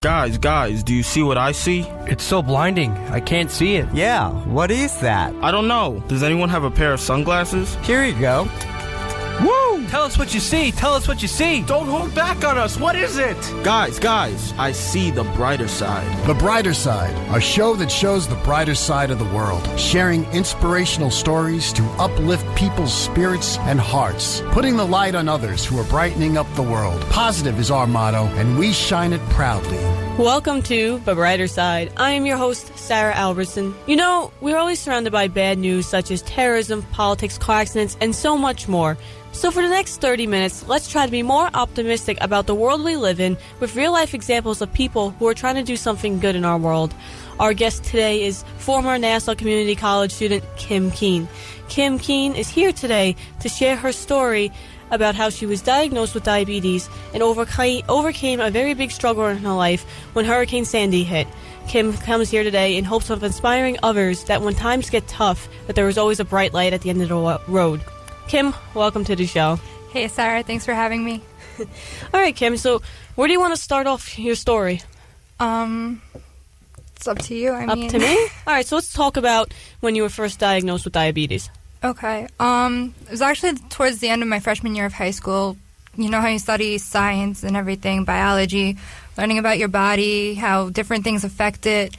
Guys, do you see what I see? It's so blinding. I can't see it. Yeah, what is that? I don't know. Does anyone have a pair of sunglasses? Here you go. Woo! Tell us what you see. Tell us what you see. Don't hold back on us. What is it? Guys, I see the brighter side. The Brighter Side, a show that shows the brighter side of the world, sharing inspirational stories to uplift people's spirits and hearts, putting the light on others who are brightening up the world. Positive is our motto, and we shine it proudly. Welcome to The Brighter Side. I am your host, Sarah Albertson. You know, we're always surrounded by bad news such as terrorism, politics, car accidents, and so much more. So for the next 30 minutes, let's try to be more optimistic about the world we live in with real-life examples of people who are trying to do something good in our world. Our guest today is former Nassau Community College student Keane. Keane is here today to share her story about how she was diagnosed with diabetes and overcame a very big struggle in her life when Hurricane Sandy hit. Kim comes here today in hopes of inspiring others that when times get tough, that there is always a bright light at the end of the road. Kim, welcome to the show. Hey, Sarah. Thanks for having me. All right, Kim. So, where do you want to start off your story? It's up to you. Up to me? All right. So let's talk about when you were first diagnosed with diabetes. Okay. It was actually towards the end of my freshman year of high school. You know how you study science and everything, biology, learning about your body, how different things affect it.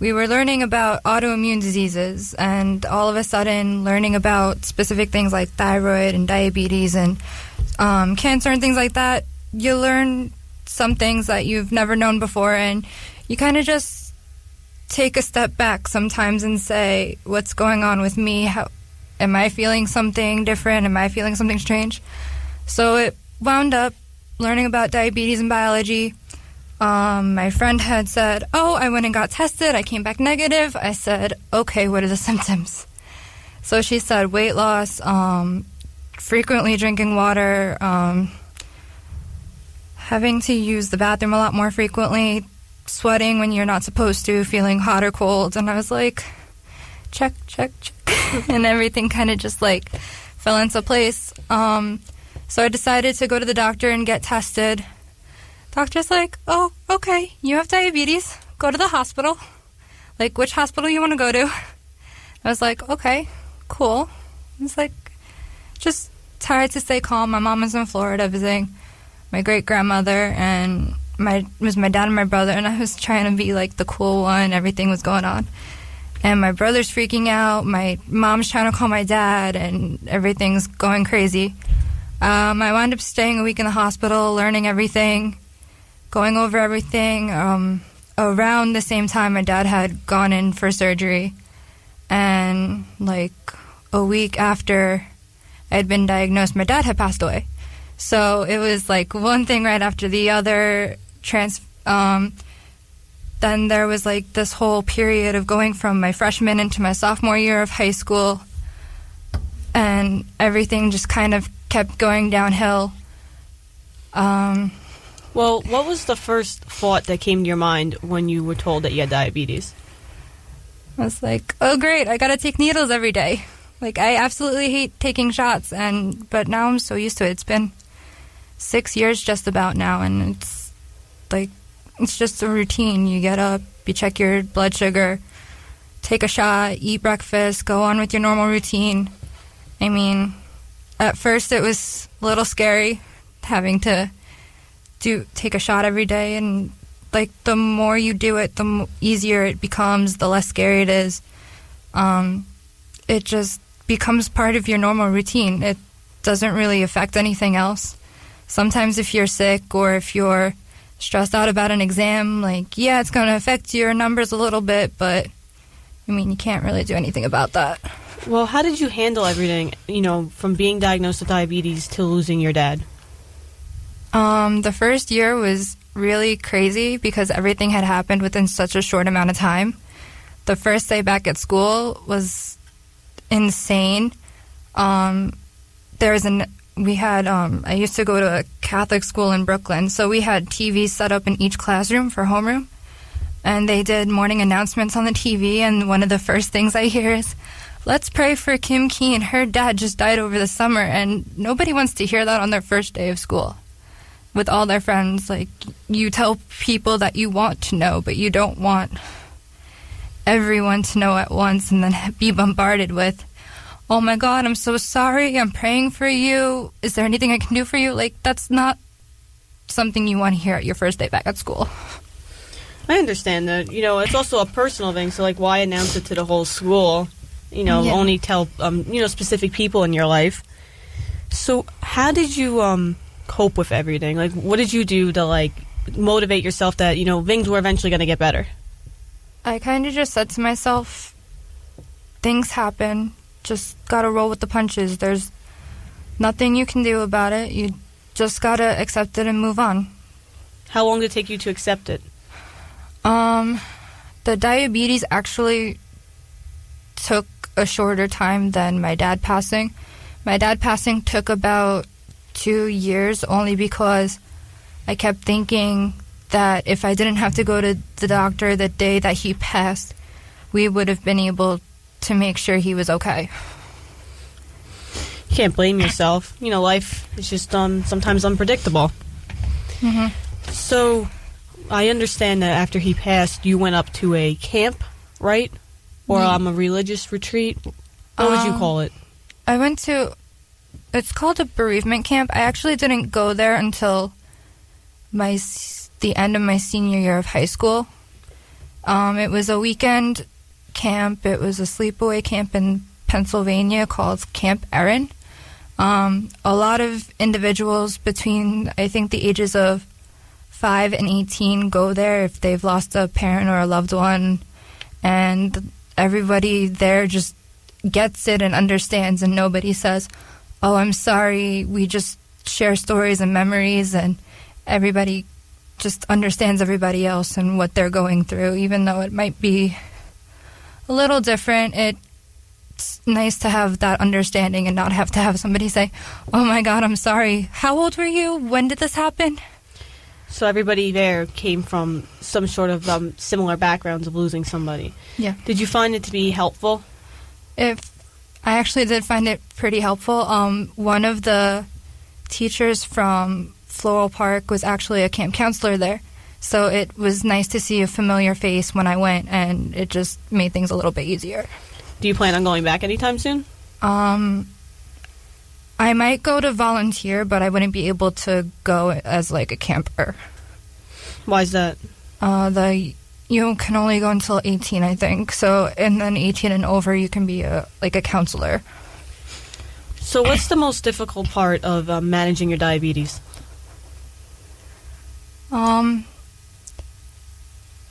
We were learning about autoimmune diseases, and all of a sudden learning about specific things like thyroid and diabetes and cancer and things like that. You learn some things that you've never known before, and you kind of just take a step back sometimes and say, what's going on with me? How am I feeling something different? Am I feeling something strange? So it wound up learning about diabetes and biology. My friend had said, I went and got tested. I came back negative. I said, okay, what are the symptoms? So she said weight loss, frequently drinking water, having to use the bathroom a lot more frequently, sweating when you're not supposed to, feeling hot or cold. And I was like, check. And everything kind of just like fell into place. So I decided to go to the doctor and get tested. Doctor's like, oh, okay, you have diabetes. Go to the hospital. Like, which hospital you want to go to? I was like, okay, cool. It's like, just tried to stay calm. My mom was in Florida visiting my great-grandmother, and it was my dad and my brother, and I was trying to be, like, the cool one. Everything was going on. And my brother's freaking out. My mom's trying to call my dad, and everything's going crazy. I wound up staying a week in the hospital, learning everything, going over everything. Around the same time, my dad had gone in for surgery. And, like, a week after I had been diagnosed, my dad had passed away. So it was, like, one thing right after the other. Then there was, like, this whole period of going from my freshman into my sophomore year of high school. And everything just kind of kept going downhill. Well, what was the first thought that came to your mind when you were told that you had diabetes? I was like, oh, great, I got to take needles every day. Like, I absolutely hate taking shots, but now I'm so used to it. It's been 6 years just about now, and it's like, it's just a routine. You get up, you check your blood sugar, take a shot, eat breakfast, go on with your normal routine. I mean, at first it was a little scary having to take a shot every day, and like the more you do it, the easier it becomes, the less scary it is. It just becomes part of your normal routine. It doesn't really affect anything else. Sometimes if you're sick or if you're stressed out about an exam, like, yeah, it's going to affect your numbers a little bit, but I mean, you can't really do anything about that. Well, how did you handle everything, from being diagnosed with diabetes to losing your dad? The first year was really crazy because everything had happened within such a short amount of time. The first day back at school was insane. I used to go to a Catholic school in Brooklyn, so we had TVs set up in each classroom for homeroom, and they did morning announcements on the TV, and one of the first things I hear is, let's pray for Kim Keane. Her dad just died over the summer, and nobody wants to hear that on their first day of school. with all their friends, like, you tell people that you want to know, but you don't want everyone to know at once and then be bombarded with, oh my God, I'm so sorry, I'm praying for you, is there anything I can do for you? Like, that's not something you want to hear at your first day back at school. I understand that. It's also a personal thing, so, like, why announce it to the whole school? Only tell, specific people in your life. So how did you cope with everything? Like, what did you do to, like, motivate yourself that, things were eventually going to get better? I kind of just said to myself, things happen, just gotta roll with the punches. There's nothing you can do about it. You just gotta accept it and move on. How long did it take you to accept it? The diabetes actually took a shorter time than my dad passing. My dad passing took about 2 years, only because I kept thinking that if I didn't have to go to the doctor the day that he passed, we would have been able to make sure he was okay. You can't blame yourself. Life is just sometimes unpredictable. Mm-hmm. So I understand that after he passed, you went up to a camp, right? Or a religious retreat? What would you call it? I went to, it's called a bereavement camp. I actually didn't go there until the end of my senior year of high school. It was a weekend camp. It was a sleepaway camp in Pennsylvania called Camp Erin. A lot of individuals between, I think, the ages of 5 and 18 go there if they've lost a parent or a loved one, and everybody there just gets it and understands, and nobody says, oh, I'm sorry. We just share stories and memories, and everybody just understands everybody else and what they're going through, even though it might be a little different. It's nice to have that understanding and not have to have somebody say, oh my God, I'm sorry. How old were you? When did this happen? So everybody there came from some sort of similar backgrounds of losing somebody. Yeah. Did you find it to be helpful? I actually did find it pretty helpful. One of the teachers from Floral Park was actually a camp counselor there. So it was nice to see a familiar face when I went, and it just made things a little bit easier. Do you plan on going back anytime soon? I might go to volunteer, but I wouldn't be able to go as, like, a camper. Why is that? You can only go until 18, I think. So, and then 18 and over, you can be a counselor. So what's the most difficult part of managing your diabetes?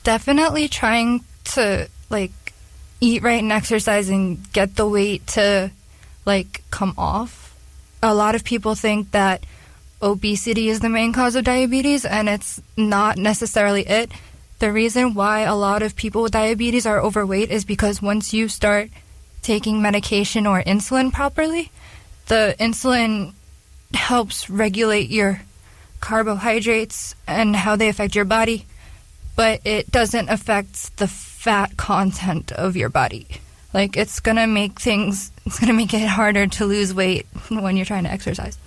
Definitely trying to, like, eat right and exercise and get the weight to, like, come off. A lot of people think that obesity is the main cause of diabetes, and it's not necessarily it. The reason why a lot of people with diabetes are overweight is because once you start taking medication or insulin properly, the insulin helps regulate your carbohydrates and how they affect your body, but it doesn't affect the fat content of your body. Like, it's going to make it harder to lose weight when you're trying to exercise.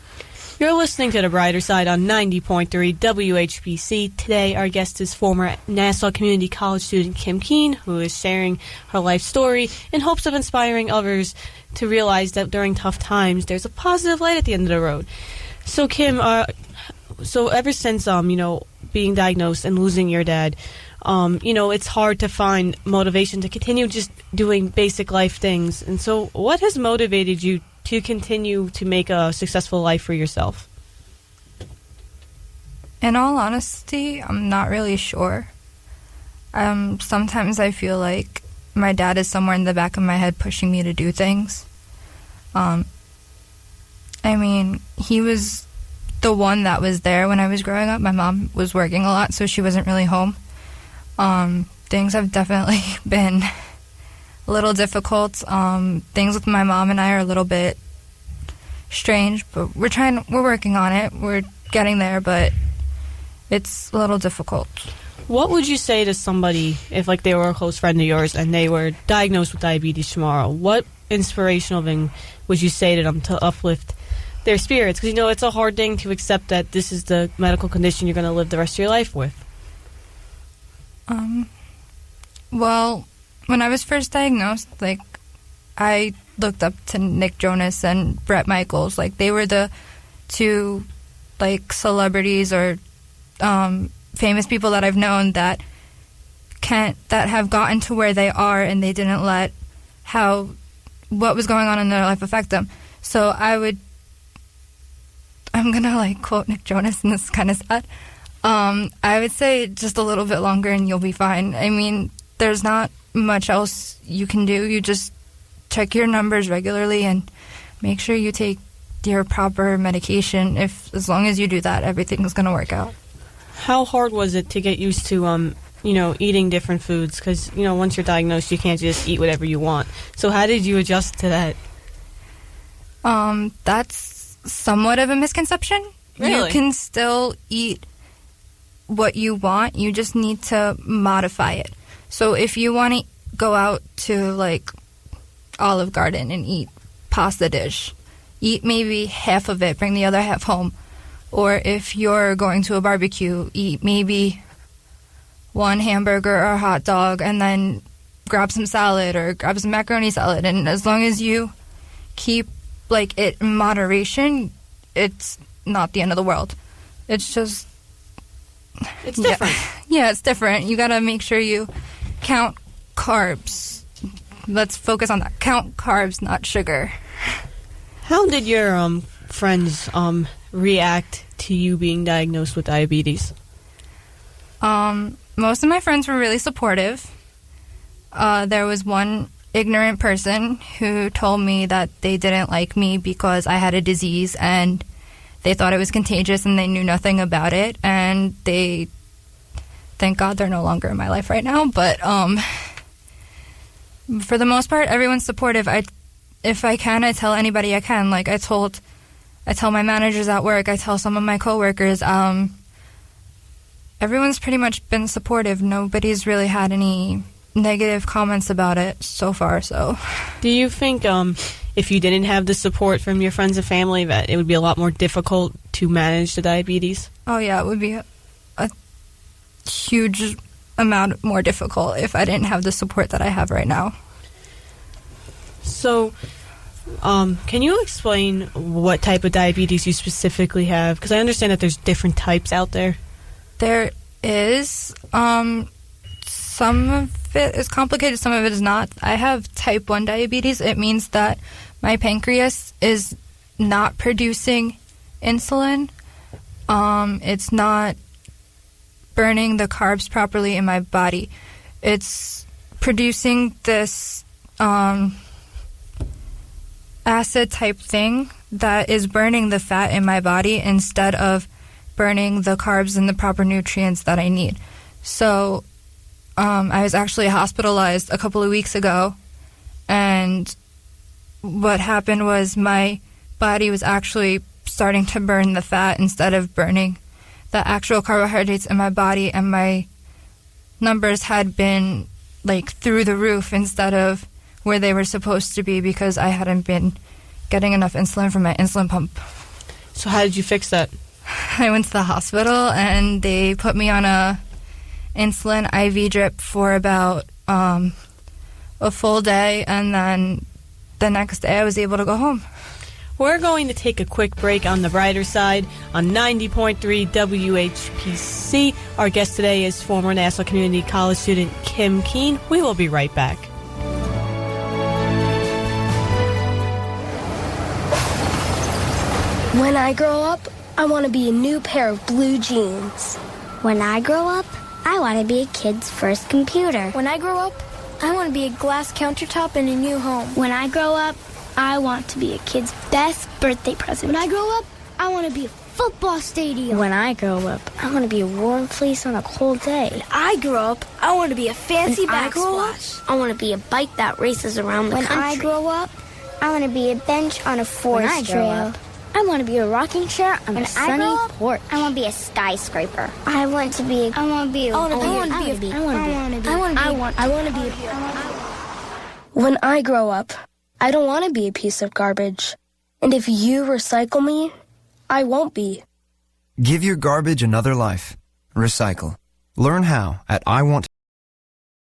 You're listening to The Brighter Side on 90.3 WHBC. Today, our guest is former Nassau Community College student Kim Keane, who is sharing her life story in hopes of inspiring others to realize that during tough times, there's a positive light at the end of the road. So, Kim, so ever since, being diagnosed and losing your dad, it's hard to find motivation to continue just doing basic life things. And so what has motivated you to continue to make a successful life for yourself? In all honesty, I'm not really sure. Sometimes I feel like my dad is somewhere in the back of my head pushing me to do things. He was the one that was there when I was growing up. My mom was working a lot, so she wasn't really home. Things have definitely been a little difficult. Things with my mom and I are a little bit strange, but we're working on it. We're getting there, but it's a little difficult. What would you say to somebody if, like, they were a close friend of yours and they were diagnosed with diabetes tomorrow? What inspirational thing would you say to them to uplift their spirits? Because, it's a hard thing to accept that this is the medical condition you're going to live the rest of your life with. Well, when I was first diagnosed, I looked up to Nick Jonas and Bret Michaels. They were the two, celebrities or famous people that I've known that have gotten to where they are, and they didn't let what was going on in their life affect them. So I'm gonna quote Nick Jonas, and this is kind of sad. I would say just a little bit longer and you'll be fine. I mean, there's not much else you can do. You just check your numbers regularly and make sure you take your proper medication. As long as you do that, everything's gonna work out. How hard was it to get used to eating different foods? Because, once you're diagnosed, you can't just eat whatever you want. So how did you adjust to that? That's somewhat of a misconception. Really? You can still eat what you want. You just need to modify it. So if you want to go out to, Olive Garden and eat pasta dish, eat maybe half of it, bring the other half home. Or if you're going to a barbecue, eat maybe one hamburger or a hot dog and then grab some salad or grab some macaroni salad. And as long as you keep it in moderation, it's not the end of the world. It's just... It's different. Yeah, it's different. You gotta make sure you count carbs. Let's focus on that. Count carbs, not sugar. How did your friends react to you being diagnosed with diabetes? Most of my friends were really supportive. There was one ignorant person who told me that they didn't like me because I had a disease and they thought it was contagious and they knew nothing about it. And thank God they're no longer in my life right now. But for the most part, everyone's supportive. If I can, I tell anybody I can. I tell my managers at work. I tell some of my coworkers. Everyone's pretty much been supportive. Nobody's really had any negative comments about it so far. So, do you think if you didn't have the support from your friends and family, that it would be a lot more difficult to manage the diabetes? Oh yeah, it would be a huge amount more difficult if I didn't have the support that I have right now. So, can you explain what type of diabetes you specifically have? Because I understand that there's different types out there. There is. Some of it is complicated, some of it is not. I have type 1 diabetes. It means that my pancreas is not producing insulin. It's not burning the carbs properly in my body. It's producing this acid type thing that is burning the fat in my body instead of burning the carbs and the proper nutrients that I need. So I was actually hospitalized a couple of weeks ago, and what happened was my body was actually starting to burn the fat instead of burning the actual carbohydrates in my body, and my numbers had been through the roof instead of where they were supposed to be because I hadn't been getting enough insulin from my insulin pump. So how did you fix that? I went to the hospital and they put me on a insulin IV drip for about a full day, and then the next day I was able to go home. We're going to take a quick break on the brighter side on 90.3 WHPC. Our guest today is former Nassau Community College student Kim Keane. We will be right back. When I grow up, I want to be a new pair of blue jeans. When I grow up, I want to be a kid's first computer. When I grow up, I want to be a glass countertop in a new home. When I grow up, I want to be a kid's best birthday present. When I grow up, I want to be a football stadium. When I grow up, I want to be a warm fleece on a cold day. When I grow up, I want to be a fancy backsplash. I want to be a bike that races around the country. When I grow up, I want to be a bench on a forest trail. I want to be a rocking chair on a sunny porch. I want to be a skyscraper. I want to be. I want to be. When I grow up, I don't want to be a piece of garbage. And if you recycle me, I won't be. Give your garbage another life. Recycle. Learn how at